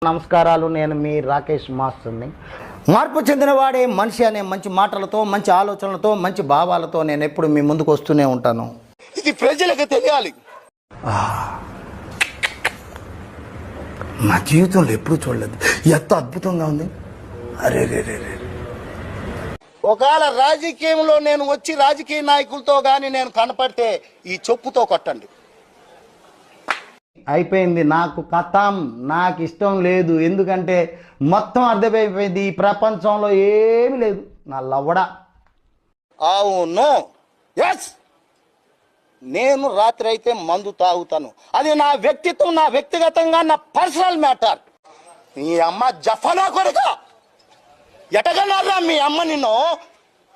నమస్కారాలు, నేను మీ రాకేష్ మాస్టర్ని. మార్పు చెందినవాడే మనిషి అనే మంచి మాటలతో, మంచి ఆలోచనలతో, మంచి భావాలతో నేను ఎప్పుడు మీ ముందుకు వస్తూనే ఉంటాను. ఇది ప్రజలకు తెలియాలి. నా జీవితంలో ఎప్పుడు చూడలేదు, ఎంత అద్భుతంగా ఉంది. అరే రే రే రే. ఒకవేళ రాజకీయంలో నేను వచ్చి రాజకీయ నాయకులతో కానీ నేను కనపడితే ఈ చెప్పుతో కొట్టండి. అయిపోయింది, నాకు కథం, నాకు ఇష్టం లేదు. ఎందుకంటే మొత్తం అర్థమైపోయింది, ఈ ప్రపంచంలో ఏమీ లేదు. నా లవ్వడ. అవును, ఎస్, నేను రాత్రి అయితే మందు తాగుతాను. అది నా వ్యక్తిత్వం, నా వ్యక్తిగతంగా, నా పర్సనల్ మ్యాటర్. మీ అమ్మ జఫనా కొడుక, ఎటగన్నారా మీ అమ్మ నిన్ను?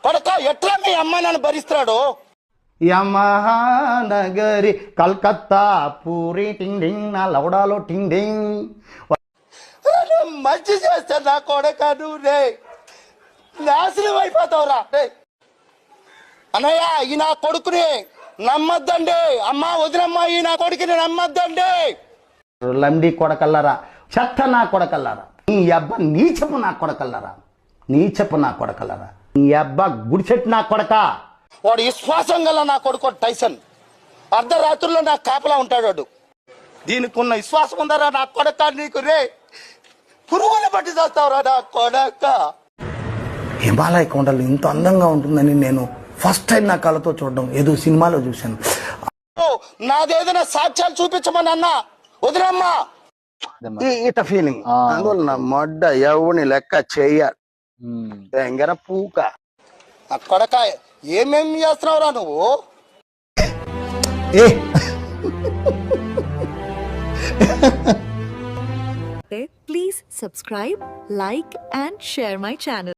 కొడుక, ఎట్లా మీ అమ్మ నన్ను భరిస్తాడు? యమహానగరి కల్కత్తా పూరి టింగ్ టింగ్, నా లవడాలో టింగ్ టింగ్. మంచి చేస్తా నా కొడుక, నువ్వు రే నాశనం అయిపోతావురా. అన్నయ్య, ఈ నా కొడుకుని నమ్మద్దండి. అమ్మ వదినమ్మ, ఈ నా కొడుకుని నమ్మద్దండి. లండి కొడకల్లరా, చెత్త నా కొడకల్లరా, నీ అబ్బ నీచపు నా కొడకల్లరా, నీచపు నా కొడకల్లరా, నీ అబ్బ గుడిచెట్టు నా కొడక. వాడు విశ్వాసం గల నా కొడుకు టైసన్. అర్ధరాత్రుల్లో నాకు కాపలా ఉంటాడు వాడు. దీనికి ఉన్న విశ్వాసం ఉందరా నా కొడక నీకు? రే పురుగులు పట్టి చేస్తావురా నా కొడక. హిమాలయ కొండలు ఇంత అందంగా ఉంటుందని నేను ఫస్ట్ టైం నా కళ్ళతో చూడడం ఏదో సినిమాలో చూశాను. నాదేదైనా సాక్ష్యాలు చూపించమని అన్నా వదినమ్మా. ఇట ఫీలింగ్, అందువల్ల నా మొడ్డ ఎవని లెక్క చెయ్యాలి. ఎంగర పూక నా కొడక, ఏమేమి చేస్తున్నావురా నువ్వు? Please subscribe, like and share my channel.